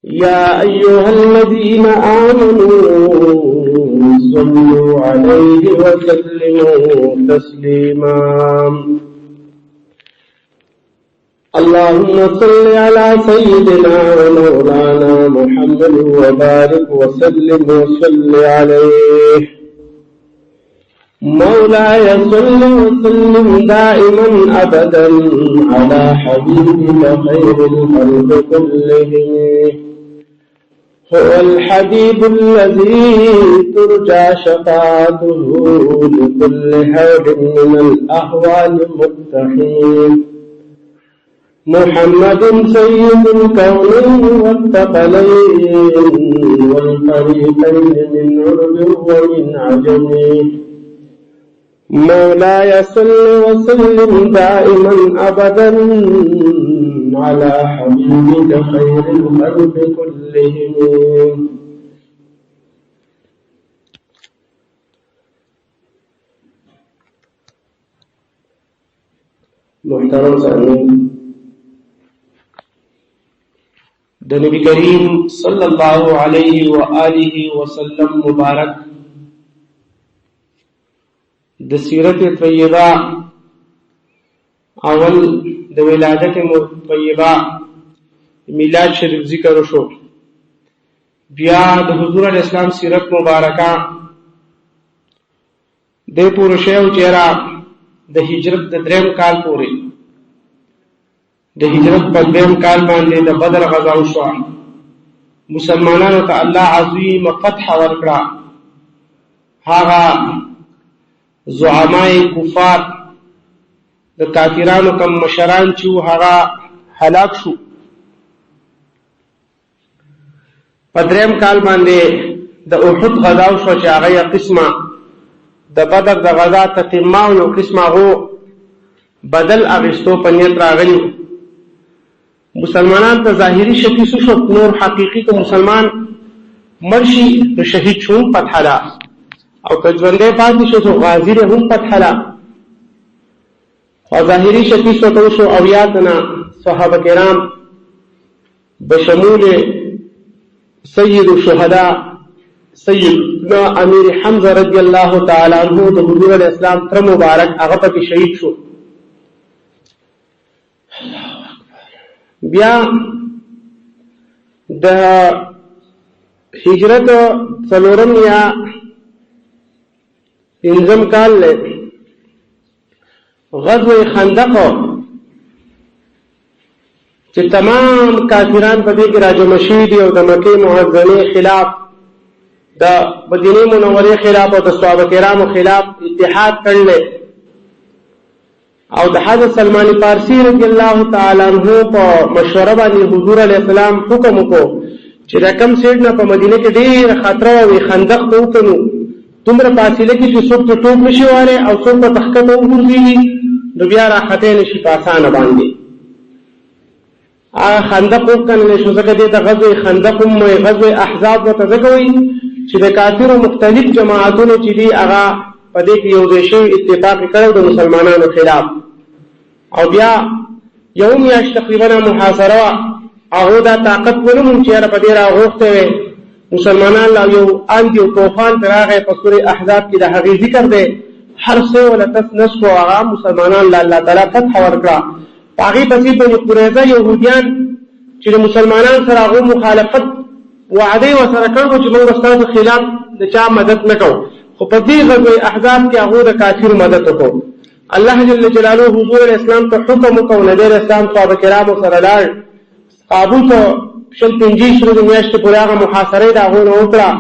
يا أيها الذين آمنوا صلوا عليه وسلموا تسليما اللهم صل على سيدنا ومولانا محمد وبارك وسلم وصل عليه مولاي صل وسلم دائما أبدا على حبيبك خير الخلق كلهم هو الحبيب الذي ترجى شفاعته لكل هول من الأهوال مقتحم محمد سيد الكونين والثقلين والفريقين من عرب ومن عجم مولاي صل وسلم دائما أبدا على حبيبك خير الخلق كلهم محترم سامعین، د نبی کریم صلی الله علیه و آله وسلم مبارک د سیرت طیبہ اول د ولادت طیبہ میلاد شریف ذکر شو، بیا د حضور علیہ السلام سیرت مبارکہ د پوره شیو چیرې د هجرت د دریم کال پورې د هجرت په دریم کال باندې د بدر غزا وشوه. مسلمانانو ته الله عظیم فتح ورکړه. هغه زعمای کفار د کافرانو کم مشران چې هغه هلاک شو. په دریم کال باندې د احد غزا وشوه چې هغه یو قسمه د بدر د غزا تتمه او یو قسمه هغه بدل اغستو په نیت راغلی. مسلمانان ته ظاهری شکل شو، نور حقیقی که مسلمان مرشي د شهید شو فتح لا، او که ژوندی پاتې شو تو غازی له هم فتح لا. او ظاهری شکل شو او یادنا صحابه کرام بشمول سید الشهداء سیدنا امیر حمزه رضی الله تعالی عنہ د حضور علیہ السلام تر مبارک هغه پکې شهید شو. بیا د هجرت څلورم یا پنځم کال له غزوه خندق چې تمام کافران په دې کې راجمع شوي دي او د مکې معظمې خلاف د مدینه منورې خلاف او د صحابه کرامو خلاف اتحاد کړل. او د حضرت سلمان فارسی رضی الله تعالی عنہ په مشوره باندې حضور علیہ السلام حکم وکړو چې د کم سیډ نه په مدینه کې ډېر خطر او خندق ته وکړو، دومره فاصله کې چې څوک ته ټوپ نشي واره او څوک په تخته ته وګرځي نو بیا راخته نشي په اسانه باندې. هغه خندق وکړل شو، ځکه دې د غزوه خندق هم غزوه احزاب ته ځګوي چې د کافرو مختلف جماعتونو چې دي هغه په دې کې یو ځای شوي اتفاق کړو د مسلمانانو خلاف. او بیا یو میاشت تقریبا محاصره هغه دا طاقت ولوم چې را په دې راغوښته وي مسلمانان لا یو اندي او طوفان راغی په سورې احزاب کې د هغې ذکر دی. هر څه ولا تسنس کو هغه مسلمانان لا الله تعالی فتح ورکړه. هغې پسې بني قریظه یهودیان چې د مسلمانان سره هغه مخالفت وعده وسره کړو چې موږ ستاسو خلاف د چا مدد نه کوو، خو په دې غزوه احزاب کې هغه د کافر مدد وکړو. الله جل جلاله حضور اسلام ته حکم وکړ، نبی اسلام صحابه کرامو سره لاړ قابل ته شل پنځه شروع میاشتې پورې هغه محاصره د هغه نه وکړه.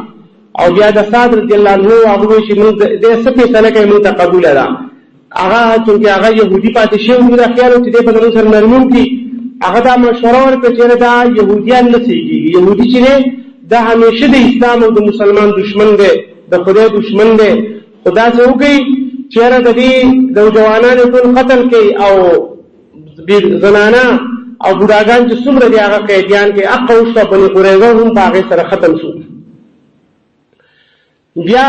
او بیا د صاحب رضی الله عنه هغه چې موږ د سپې سره کې موږ ته قبول ده هغه چې هغه يهودي پاتې شو موږ خیال چې د بدن سره نرمون کی هغه دا مشوره ورکړه چې دا يهوديان نه سيږي. يهودي چې دا همیشه د اسلام او د مسلمان دشمن دی، د خدای دشمن دی. خدا څه وکړي چیرې د دې د جوانانو ټول قتل کوي او زنانه او بوډاګان چې څومره دي هغه قیدیان کې اقوشته بني قریظه هم هغه سره ختم شو. بیا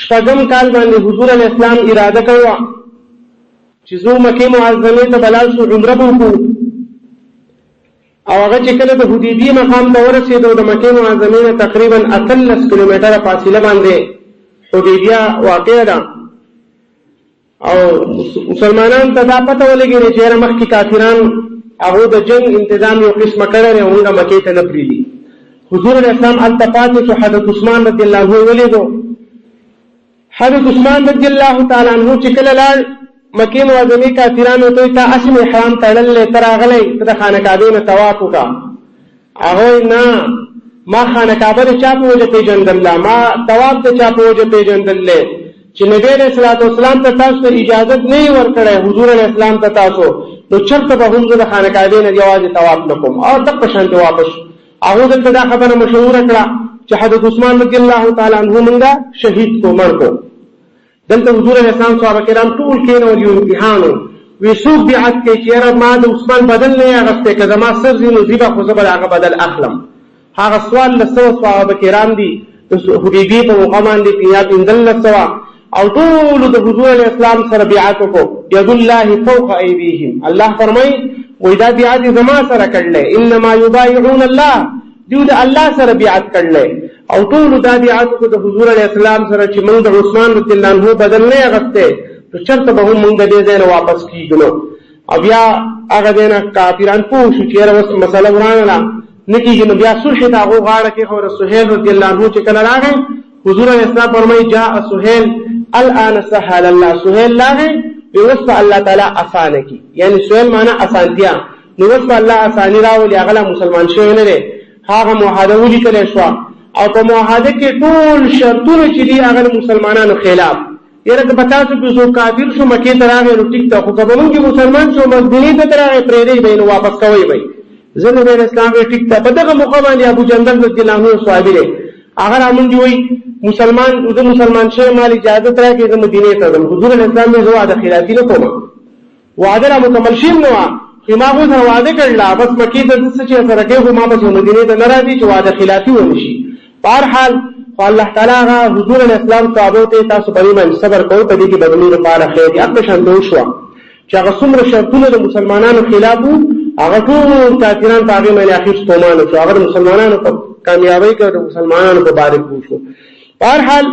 شپږم کال باندې حضور علیہ السلام اراده کړو چې زو مکه معظمه ته بلال شو عمره وکړو. او هغه چې کله د حدیبیه مقام ته ورسېدو د مکې معظمې نه تقریبا 18 کیلومتره فاصله باندې حدیبیه واقع ده. او مسلمانان ته دا پته ولګېږي چې یاره مخکې کافران هغه د جنگ انتظام یو قسمه کړی دی او موږ مکې ته نه پرېږدي. حضور علیه السلام هلته پاتې شو. حضرت عثمان رضی الله عنه ولیدو. حضرت عثمان رضی الله تعالی عنه چې کله لاړ مکې معظمې کافرانو ته تا اسم احرام تړلی ته راغلی ته د خانه کعبې نه طواف وکړه. هغه نه ما خانه کعبه د چا په وجه پېژندله، ما طواف د چا په وجه پېژندلی چې نبی علیه الصلاة والسلام ته تاسو ته اجازت نه یې ورکړی حضور علیه السلام ته تاسو، نو چېرته به هم زه د خانه کعبې نه یوازې طواف نه کوم. او دغه شانتې واپس هغو دلته دا خبره مشهوره کړه چې حضرت عثمان رضی الله تعالی عنه مونږه شهید کو مړ کو. دلته حضور علیه السلام صحابه کرام ټول کېنول یو امتحان و. وی څوک بیعت کوي چې یاره ما د عثمان بدل نه یې اخیستی که زما سر ځي نو ځي به خو زه به د هغه بدل اخلم. هغه 1400 صحابه کرام دي د حدیبیې په موقع باندې 1500 او ټول د حضور علیه السلام سره بیعت وکړو. ید الله فوق ایدیهم. الله فرمایي وی دا بیعت زما سره کړلی انما یبایعون الله، دیو د الله سره بیعت کړلی او ټول دا بیعت وکړو د حضور علیه السلام سره چې موږ د عثمان رضی الله عنه بدل نه یې اخیستی نو چېرته به هم موږ د دې ځای نه واپس کېږو. نو او بیا هغه ځای نه کافران پوه شو چې یاره اوس مسله ورانله نه کېږي، نو بیا صلح ته هغو غاړه کېښوده. سهیل رضی الله عنه چې کله راغی حضور علیه السلام فرمایي جاء سهیل الان سهل الله. سهیل راغی وی اوس به الله تعالی اسانه کړي، یعنی سهیل معنا اسانتیا، نو اوس به الله اساني راولي. هغه لا مسلمان شوی نه دی. هغه معاهده ولیکلی شوه او په معاهده کې ټول شرطونه چې دي هغه د مسلمانانو خلاف. یاره که په تاسو کې څوک کافر شو مکې ته راغی نو ټیک ته، خو که به مونږ مسلمان شو مدینې ته راغی پرېږدی به یې نو واپس کوی به یې. زه نبي علیه السلام وی ټیک ته. په دغه موقع باندې ابو جندل رضی الله عنه صحابي دی، هغه رامونږ وایي مسلمان شوی مال اجازت راکړي زه مدینې ته ځم. حضور علیه السلام وی زه وعده خلافي نه کوم، وعده را مکمل شوی نه وه چې ما خو سره وعده کړله بس مکې ته څه چې سره کوي خو ما بس مدینې ته نه راځي چې وعده خلافي ونه شي. په هر حال خو الله تعالی هغه حضور علیه السلام صحابو ته تاسو په دې باندې صبر کوئ، په دې کې بدلون لپاره خیر دي. هغه شانته وشوه چې هغه څومره شرطونه د مسلمانانو خلاف وو هغه ټول کافران په هغې باندې اخر ستومان شو. هغه د مسلمانانو په کامیابۍ کې د مسلمانانو په باره کې وشو. په هر حال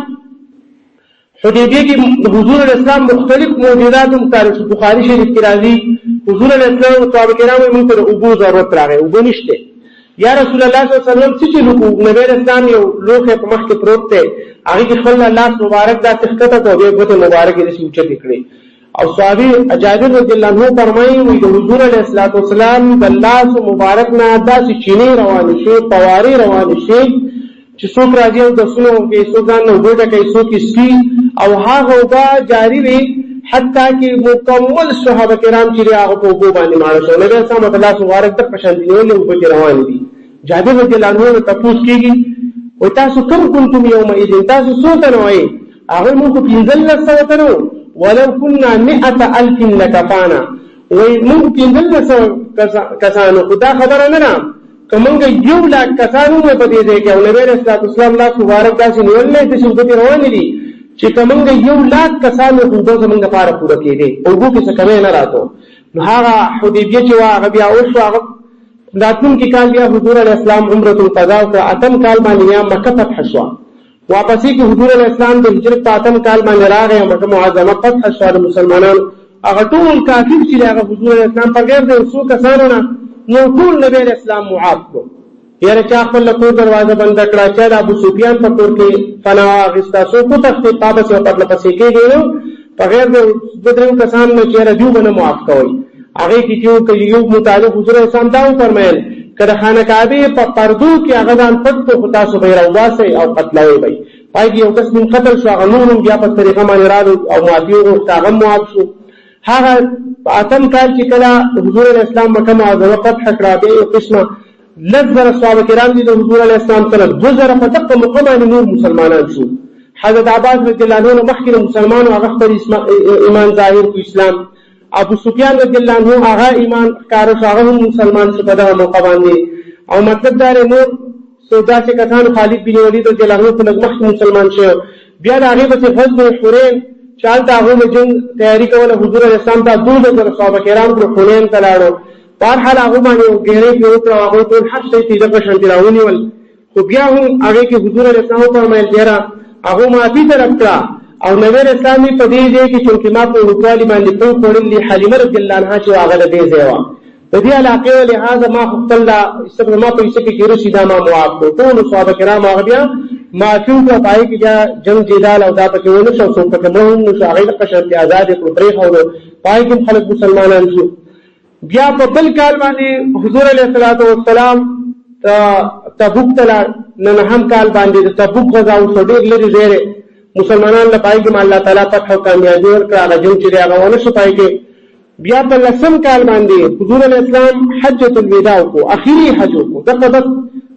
حدیبیه کې حضور علیه السلام مختلف معجزات هم تاریخ بخاري شریف کې راځي. حضور علیه السلام او صحابه کرام وایي موږ ته د اوبو ضرورت راغی، اوبه نشته. یا رسول الله صلی الله علیه وسلم څه چې نبی علیه السلام یو لوښی په مخ کې پروت دی هغې کې خپل لاس مبارک داسې ښکته کړ، بیا یې ګوتې مبارکې داسې اوچتې کړې. او صحابي جابر رضی الله عنه فرمایي وایي د حضور علیه السلام د لاس مبارک نه داسې چینې روانې شوې، فوارې روانې شوې چې څوک راځي او دسونه وکړي، څوک ځان نه اوبه ډکوي، څوک یې څښي او هغه اوبه جاري وي حتی کې مکمل صحابه کرام چې دي هغه په اوبو باندې ماړه شول. نبي علیه السلام ته لاس مبارک دغه په شان نیولې اوبه کې روانې دي. جابر رضی الله عنه تپوس کېږي وایي تاسو کوم کنتم یومئذ، تاسو څو تنه وایي؟ هغوی موږ 1500 تنه وو. ولو كنا 100,000 لکفانا، وایي موږ 1500 کسانو، خو دا خبره نه ده که موږ 1,00,000 کسان ومو په دې ځای کې او نبي علیه السلام لاس مبارک داسې نیولی داسې اوبه کې روانې دي چې که موږ 1,00,000 کسان وو اوبه زموږ دپاره پوره کېدې، اوبو کې څه کمی نه راتو. نو هغه حدیبیه چې وه هغه بیا وشو. هغه راتلونکي کال بیا حضور علیه السلام عمرة القضا وکړه. 8م کال باندې بیا مکه فتح شوه. واپسې کې حضور علیه السلام د هجرت په 8م کال باندې راغی او مکه معظمه فتح شوه د مسلمانانو. هغه ټول کافر چې دی هغه حضور علیه السلام په غیر د یو څو کسانو نه نو ټول نبي علیه السلام معاف کړو. یاره چا خپل له کور دروازه بنده کړه، چا د ابو سفیان په کور کې پناه واخېسته، څوک وتښتېد پابس یو پرله پسې کېږي نو په غیر د 2-3 کسانو نه چې یاره دیو به نه معاف کوئ. هغې کې چې یو متعلق حضور علیه السلام دا وفرمیل که د خانه کعبې په پردو کې هغه ځان پټ کړو خو تاسو به یې راوباسئ او قتلوئ به یې. پای کې یو کس من قتل شو، هغه نور هم بیا په طریقه باندې راغلو او معافي وغوښته، هغه معاف شو. هغه په 8م کال چې کله حضور علیه السلام مکه معظمه فتح کړه بیا یو قسمه 10,000 صحابه کرام دي د حضور علیه السلام سره 2,000 په دغه موقع باندې نور مسلمانان شو. حضرت عباس رضی الله عنه مخکې د مسلمانو هغه خپل ایمان ظاهر کو اسلام. ابو سفیان رضی الله عنه هغه ایمان ښکاره شو، هغه هم مسلمان شو په دغه موقع باندې. او مطلب دا دی نور داسې کسان خالد بن ولید رضی الله عنه په لږ مخکې مسلمان شو. بیا د هغې پسې غزوه حنین چې هلته هغوی د جنګ تیاري کوله. حضور علیه السلام ته 12,000 صحابه کرام کړو، حنین ته لاړو. بهرحال هغه باندې ګهرې کې وکړه، هغه ټول هر شی چې دغه شانتي راونیول، خو بیا هم هغې کې حضور علیه السلام وفرمیل چې یاره هغه معافي طلب کړه او نبی اسلامي په دې ځای کې چونکې ما په وړوکوالي باندې پوه کړل دي حلیمه رضي الله عنها چې هغه د دې ځای وه د دې علاقې لحاظه ما خو خپل ما په حصه کې تېره شي دا ما معاف کړو. ټولو صحابه کرام هغه بیا معافي وکړه، په هغې کې بیا جنګ جدال او دا پکې ونه شو، څوک پکې مړه هم نه شو، هغې دغه شانتې ازادې کړو پرېښودو، په هغې کې هم خلک مسلمانان شو. بیا په بل کال باندې حضور علیه السلام تبوک ته لاړ، نهم کال باندې د تبوک غزا وشوه، ډېر لرې ځای مسلمانان له پای کې الله تعالی فتح او کامیابي ورکړه، هغه جنګ چې دی هغه ونه شو پای کې. بیا په 10 کال باندې حضور علیه السلام حجة الوداع وکړو، اخري حج وکړو. دغه بس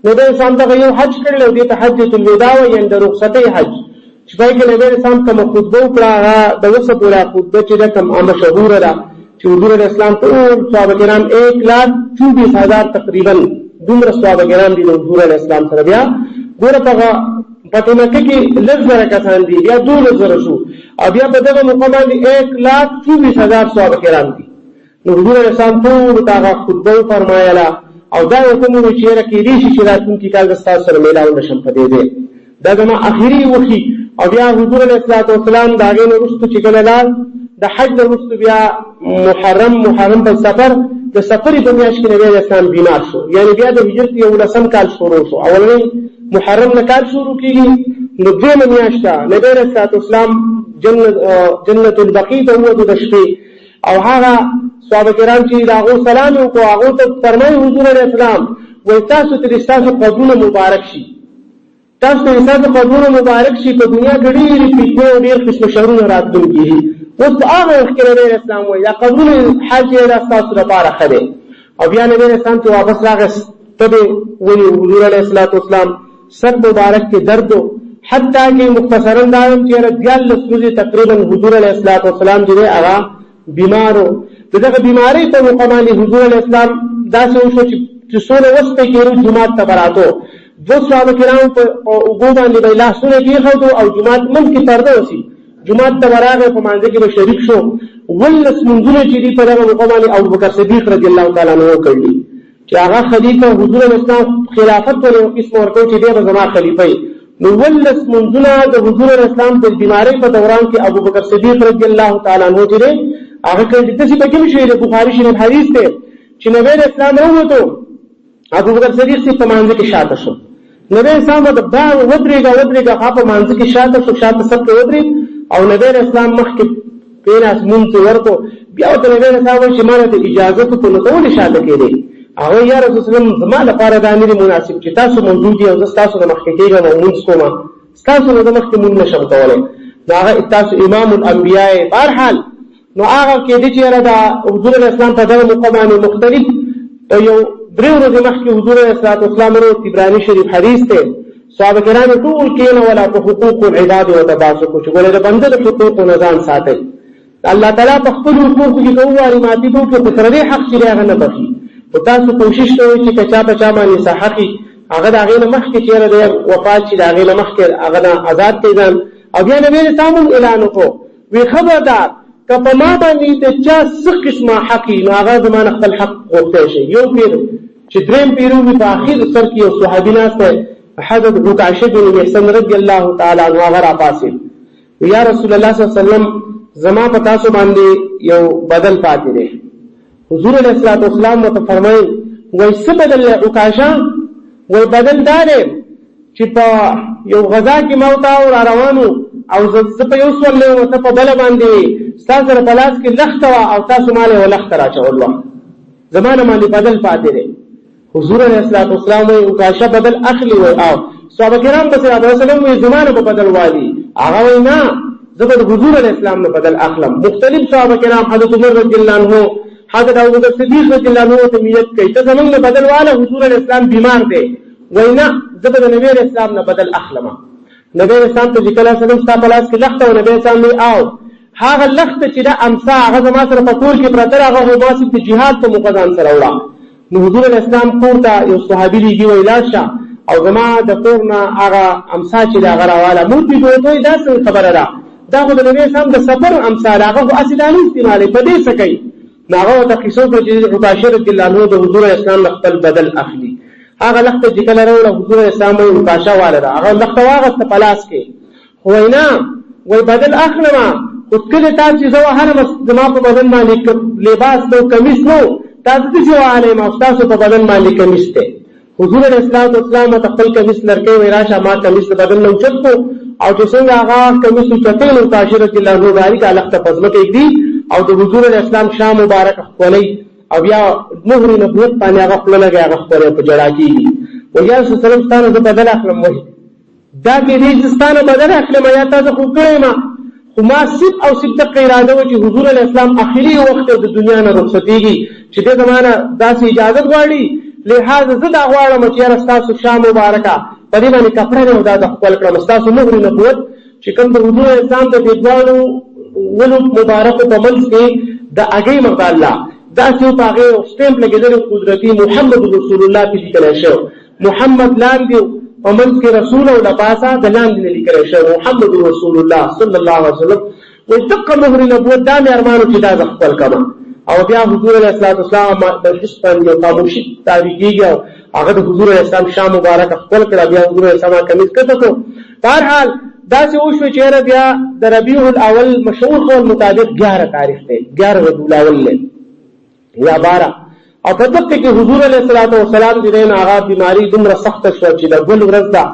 نبی اسلام دغه یو حج کړی او دې ته حجة الوداع وایي، یعنې د رخصتۍ حج، چې پای کې نبی اسلام کومه خطبه وکړه هغه د وسه پوره خطبه چې ده کوم مشهوره ده چې حضور علیه السلام ټول صحابه کرام 1,24,000 تقریبا دومره صحابه کرام دي د حضور علیه السلام سره. بیا ګوره په مکه کې لږ زره کسان دي، بیا 12,000 شو، او بیا په دغه موقع باندې 1,24,000 صحابه کرام دي. نو حضور علیه السلام ټولو ته هغه خطبه وفرمایله او دا ورته مو ویل چې یاره کېدای شي چې راتلونکي کال به ستاسو سره میلاو نه شم په دې ځای، دا زما اخري وخي. او بیا حضور علیه السلام د هغې نه وروسته چې کله لاړ د حج نه وروسته بیا محرم په سفر د سفرې په میاشت کې نبی علیه السلام بیمار شو، یعنې بیا د هجرت 11 کال شروع شو. اولنی محرم نه کال شروع کېږي، نو 2 میاشته نبی علیه السلام جنت البقیع ته ووتو د شپې، او هغه صحابه کرام چې د هغو سلام یې وکړو هغو ته فرمایي حضور علیه السلام وایي تاسو ته ستاسو قبرونه مبارک شي، تاسو ته ستاسو قبرونه مبارک شي، په دنیا کې ډېرې فتنې او ډېر قسمه شرونه راتلونکي دي. اوس په هغه وخت کې نبی علیه السلام وایي دا قبرونه حج یې دا ستاسو لپاره ښه دی. او بیا نبی علیه السلام چې واپس راغی ته به ونیو حضور علیه السلام سر مبارک کې درد و، حتی کې مختصرا دا وایم چې 14 ورځې تقریبا حضور علیه السلام چې دی هغه بیمار و. د دغه بیمارۍ په موقع باندې حضور علیه السلام داسې وشو چې څونه وخت پکې کېدو جومات ته به راتو، 2 صحابه کرام په اوږو باندې به یې لاسونه کېښودو او جومات منځ کې پرده وسي، جومات ته به راغی، په مانځه کې به شریک شو. 19 لمونځونه چې دي په دغه موقع باندې ابوبکر صدیق رضي الله تعالی عنه کړي چې هغه خلیفه حضور علیه السلام خلافت ولې یو قسم ورکړو چې دی به زما خلیفه وي. نو 19 لمونځونه د حضور علیه السلام د بیمارۍ په دوران کې ابوبکر صدیق رضي الله تعالی عنه چې دی هغه کړي. داسې پکې هم شوي د بخاري شریف حدیث دی چې نبی علیه السلام راووتو، ابوبکر صدیق صرف په مانځه کې شاته شو، نبی اسلام ورته ودرېږه هغه په مانځه کې شاته شو، شاته سب کې ودرېد او نبی اسلام مخکې کېناست، مونځ یې ورکړو. بیا ورته نبی اسلام وایي چې ما راته اجازه وکړو، نو ته ولې شاته کېدې؟ هغه یا رسول الله زما لپاره دا نه دی مناسب چې تاسو موجود یې او زه ستاسو د مخکې کېږم او مونځ کوم، ستاسو نه د مخکې مونځ نشم کولی، نو هغه تاسو امام الانبیاء. بهرحال نو هغه کېدی چې یاره د حضور علیه السلام په دغه موقع باندې مختلف یو 3 ورځې مخکې حضور علیه السلام طبراني شریف حدیث دی، صحابه کرام ټول کېنول په حقوق العباد ورته بحث وکړو چې ګوره د بنده د حقوقو نه ځان ساتئ، الله تعالی په خپلو حقوقو کې که ووایي ماتې به وکړي، خو تر دې حق چې دی هغه نه بخي. خو تاسو کوشش کوئ چې که چا په چا باندې څه حق وي هغه د هغې نه مخکې چې یاره د وفات شي د هغې نه مخکې هغه نه آزاد کړئ ځان. او بیا نبي اسلام هم اعلان وکړو وی خبردار که په ما باندې د چا څه قسمه حق وي نو هغه زما نه خپل حق غوښتی شي. یو پیر چې 3 پیرو وي په اخر سر کې یو صحابي ناست دی حضرت عکاشة بن محصن رضی الله تعالی عنه هغه راپاڅېد، یا رسول الله صلی الله علیه وسلم زما په تاسو باندې یو بدل پاتې دی. حضور علیه السلام ورته فرمایي وایي څه بدل دی عکاشة؟ وایي بدل دا دی چې په یو غذا کې ما ورته را روانو او زه په یو سورلې وم ته په بله باندې ستا سره په لاس کې لښته وه او تاسو ما له یوه لښته راچول وه، زما نه باندې بدل پاتې دی. حضور علیه السلام وایي عکاشة بدل اخلي وایي او صحابه کرام پسې رسول الله وسلم وایي زما نه به بدل والي، هغه وایي نه زه به د حضور علیه السلام نه بدل اخلم. مختلف صحابه کرام حضرت عمر رضی الله عنه حضرت ابوبکر صدیق رضی الله عنه ته نیت کوي ته زموږ نه بدل واله، حضور علیه السلام بیمار دی، وایي نه زه به د نبي علیه السلام نه بدل اخلم. نبی علیه السلام ته چې کله سلام ستا په لاس کې لښته و نبي اسلام وایي او هغه لښته چې دا امسا هغه زما سره په کور کې پرته هغه خو باسي د جهاد په موقع ځان سره وړه. نو حضور علیه السلام کور ته یو صحابي لېږي وایي لاړ شه او زما د کور نه هغه امسا چې د هغه راواله مورتې ته وایي دا څه خبره ده، دا خو د نبي اسلام د سفر امسا ده، هغه خو هسې دا نه استعمالوي، په دې څه کوي؟ هغه ته قصو چې عکاشة رضی الله عنه د حضور اسلام خپل بدل اخلي. هغه لخت چې کله راوړ حضور اسلام یې عکاشة والده هغه لخت واغست پلاس کې وینا وای بدل اخلما خو کله تاسو زو هر زما په بدن باندې لباس نو کمیس نو تاسو چې وانه ما تاسو په بدن باندې کمیس ته حضور اسلام خپل کمیس لړکې وراشه ما کمیس بدن نو چتو او چې څنګه هغه کمیس چته نو عکاشة رضی الله عنه داری کا لخت پزما کې دی او د حضور اسلام شام مبارک خولي او بیا مهر نبوت باندې هغه خپل لګي هغه خپل په جړا کیږي او یا سلام ستانه د بدل اخلم وای دا کې دې ستانه بدل اخلم یا تاسو خو کړم خو ما سب او صدق اراده و چې حضور اسلام اخري وخت د دنیا نه رخصتيږي چې د زمانہ داسې اجازه غواړي لہذا زه دا غواړم چې راستاسو شام مبارکه په دې باندې کپڑے نه ودا د خپل کړم تاسو مهر نبوت چې کوم د حضور اسلام د دیوالو ولو مبارک په منځ کې د اگې مقدار الله دا چې په هغه سټمپ لګیدل قدرتي محمد رسول الله په لیکل شو محمد لاندې په منځ کې رسول او لپاسا د لاندې لیکل شو محمد رسول الله صلی الله علیه وسلم وتقى مهر نبوت دا مې ارمانو چې دا خپل کړم او بیا حضور اسلام د حسن یو خاموشي تاریخي هغه د حضور اسلام شام مبارک خپل کړ بیا حضور اسلام کمیس کته کو بهر حال دا چې وشو چې بیا د ربيع الاول مشهور قول مطابق 11 تاریخ ته 11 ربيع الاول یا 12 او په دغه کې حضور علیه الصلاۃ والسلام دې نه هغه بیماری دومره سخت شو چې د ګل ورځ دا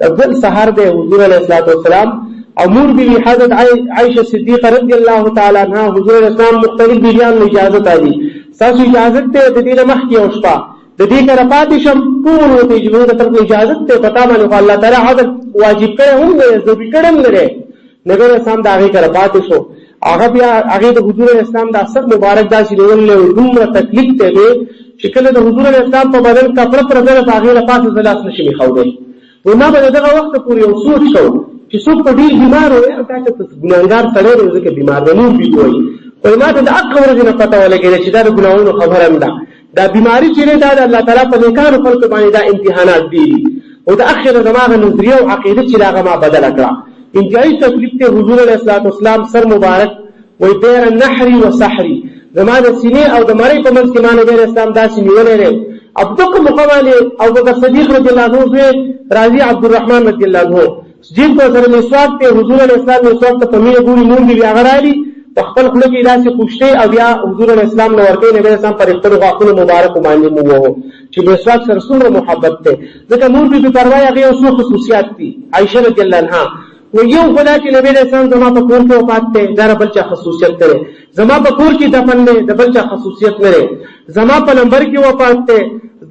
د ګل سحر د حضور علیه الصلاۃ والسلام او مور بی حضرت عائشہ صدیقہ رضی الله تعالی عنها حضور اسلام مختلف بیان له اجازه تادي تاسو اجازه ته د دې مخ کې اوسپا د دې کړه پاتې شم ټول ته جوړه تر اجازه ته پتا باندې الله تعالی حاضر واجب کړي هم نه ذبی کړم لري نګر اسلام دا هغه کړه پاتې شو هغه بیا هغه د حضور اسلام د اثر مبارک دا چې له دومره تکلیف ته وي چې کله د حضور اسلام په بدن کپڑا پر ځای په هغه لپاره زلاس نشي خوده ونه به دغه وخت پورې یو سوچ شو چې څوک په ډیر بیمار وي او تاسو ګناګار سره ورځي کې بیمار نه وي په ما ته د اقوى ورځې پته ولګي چې دا ګناونو خبره نه دا بیماری چې دا الله تعالی په نیکانو خلق باندې دا امتحانات دي او د اخر دماغ نظریه او عقیده چې هغه ما بدل کړه انتهایی تکلیف ته حضور علیه السلام سر مبارک وای بیر النحر وسحری زمانه سینې او د مړی په منځ کې معنی د اسلام داسې نیولې لري ابدک مقواله او بکر صدیق رضی الله عنه راضی عبدالرحمن رضی الله عنه جن کو سره مسواک ته حضور علیه السلام مسواک ته پمینه ګوري مور دی غرالی په خپل خله کې داسې خوشته او بیا حضور علیه السلام نو ورکې نبی اسلام پر خپل غاښونو مبارک باندې مو چې مسواک سره څومره محبت ته ځکه مور به پروا هغه اوسو خصوصیات دي عائشہ رضی الله عنها و یو خدا چې نبی اسلام زما په کور کې وفات ته دا بل چا خصوصیت لري زما په کور کې دفن نه د بل چا خصوصیت لري زما په نمبر کې وفات ته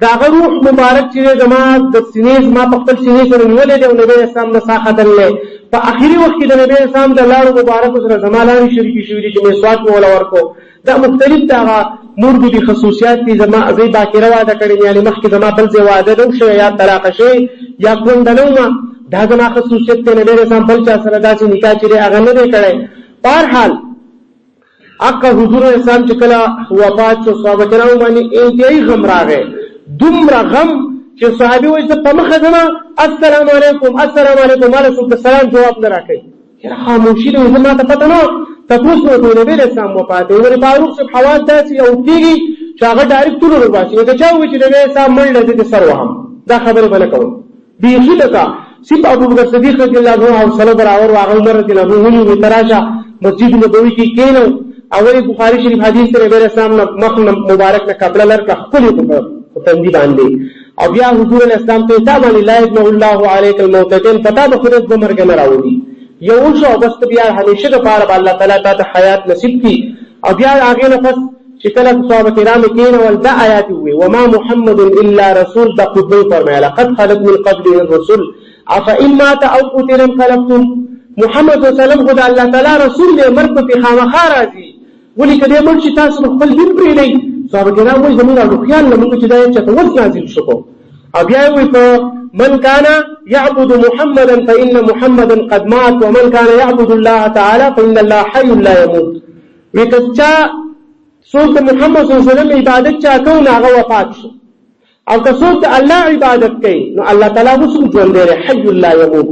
دا روح مبارک چې زما د سینې زما په خپل سینې سره نیولې دی او نبی اسلام نه ساخت لري په اخري وخت کې د نبی اسلام د لارو مبارک سره زما لاري شریکی شوې دي چې مسواک ولا ورکو دا مختلف دا مور دي خصوصیات دي زما ازي باکره واده کړی یعنی مخکې زما بل ځای واده نو شو یا طلاق شي یا کوندنو ما دا زما خصوصیت ته نبی اسلام بل چا سره داسې نکاح چې هغه نه کړي بهر حال اقا حضور اسلام چې کله وفات شو صحابه کرام باندې انتهایی غم راغی دومره غم چې صحابي وایي ته په مخه ځما السلام علیکم علیکم السلام جواب نه راکړي یاره خاموشي ده زما ته پته نه تاسو ته نبی اسلام وفات دی ور فاروق صاحب حواس داسې او کیږي چې هغه ډایرکټ ټول ورباسي دا چا وایي چې نبی اسلام مړ لږه سر وهم دا خبره بل کوم بیخي لکه سیب ابو بکر صدیق رضی الله عنه او صلی الله علیه و عمر رضی الله عنه په تراشه مسجد نبوي کې کینو اولی بخاری شریف حدیث ته نبی اسلام مخ مبارک نه قبل لر کا خپل په تندي باندې او بیا حضور اسلام ته تابع لا اله الله علیک الموتتين پتا به خود د مرګ نه راوړي یو شو بس بیا همیشه د پاره الله تعالی ته حیات نصیب کی او بیا هغه نفس چې کله صحابه کرام کینو ول دا آیات وي وما محمد الا رسول دا خطبه فرمایله قد خلق من قبله الرسل افإن مات او قتل انقلبتم محمد صلی الله علیه وسلم خدای الله تعالی رسول دې مرګ په خامخا راځي ولي کله موږ چې تاسو خپل دین پرې نه صحابه کرام وایي زموږ د خیال له موږ چې دا چې توس نازل شو او بیا وایي په من كان يعبد محمدا فإن محمدا قد مات ومن كان يعبد الله تعالى فإن الله حي لا يموت وکچا څوک محمد صلی الله علیه وسلم عبادت چا کوي هغه وفات شو او که څوک الله عبادت کوي نو الله تعالی وسو ژوند دی حي لا يموت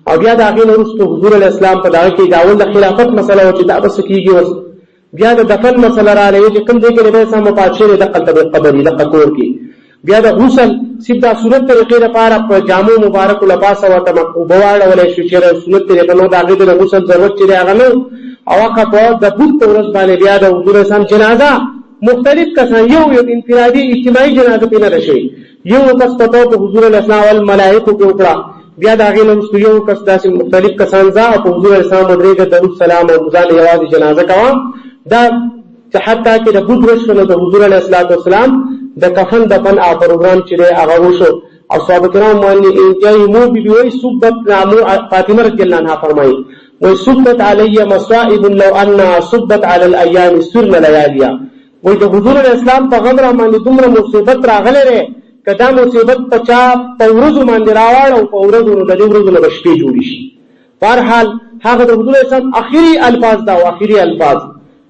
او بیا دا غي نورستو حضور الاسلام په دغه کې داول د خلافت مسله او چې دا بس کیږي بیا د دفن مسله راغلی چې کوم ځای کې نبی اسلام وفات شوی دغه قبر دغه کور کې. بیا د غسل سیده سنت طریقې لپاره په جامو مبارک لباس او بواړولای شو چې سنت طریقه نو د هغې د غسل ضرورت چې دی هغه نه. او هغه په د بوت په ورځ باندې بیا د حضور اسلام جنازه مختلف کسان یو انفرادي اجتماعي جنازه پې نه ده شوې. یو کس پتو په حضور اسلام والملائکو کې وکړه، بیا د هغې نه وروسته یو کس داسې مختلف کسان ځه او په حضور اسلام ودرېږه، درود سلام او ځان یوازې جنازه کوه. دا چې حتی کې د بوت وشو نو د حضور علیه السلام د کفن دفن او پروګرام چې دی هغه وشو. او صحابه کرام باندې مو بي بي وایي صبت فاطمه رضی الله عنها فرمایي وایي صبت علی مصائب لو انها صبت علی الايام سرن ليالیا. وایي د حضور علیه السلام په غم را باندې دومره مصیبت راغلی دی که دا مصیبت په چا په ورځو باندې راواړ او په ورځو نو د دې ورځو نه به شپې جوړې شي. بهرحال هغه د حضور علیه السلام اخري الفاظ دا او اخري الفاظ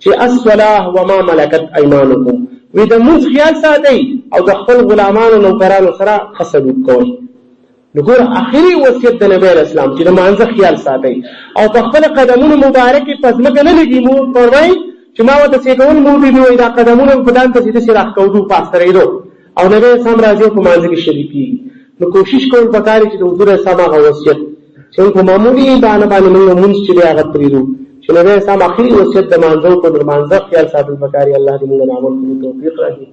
چې الصلاه وما ملکت ایمانکم، وی د مونږ خیال ساتئ او د خپل غلامانو نوکرانو سره ښه سلوک کوئ. نو ګوره اخري وصیت د نبی علیه السلام چې د مانځه خیال ساتئ او په خپل قدمونو مبارکې په ځمکه نه لګي. مور فرمایي چې ما ورته سیکول مور بي بي وایي دا قدمونه په دان پسې داسې راښکودو په استرېدو او نبی اسلام راځي او په مانځه کې شریک کېږي. نو کوشش کول پکار چې د حضور اسلام هغه وصیت چې په معمولي بانه باندې موږ مونځ چې دی هغه پرېږدو چې نبی اسلام اخري وصیت د مانځه په مانځه خیال ساتل پکار. الله دې موږ عمل کولو توفیق راکړي.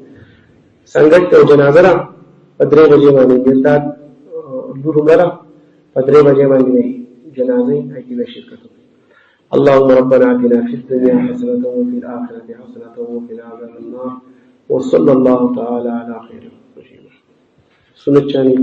سنگت او جنازه را په 3 بجې باندې ګرځاد لور عمره په 3 بجې باندې جنازه کې به شرکت وکړي. اللهم ربنا آتنا في الدنيا حسنة وفي الآخرة حسنة وقنا عذاب النار وصلى الله تعالى على خير. سنت چانی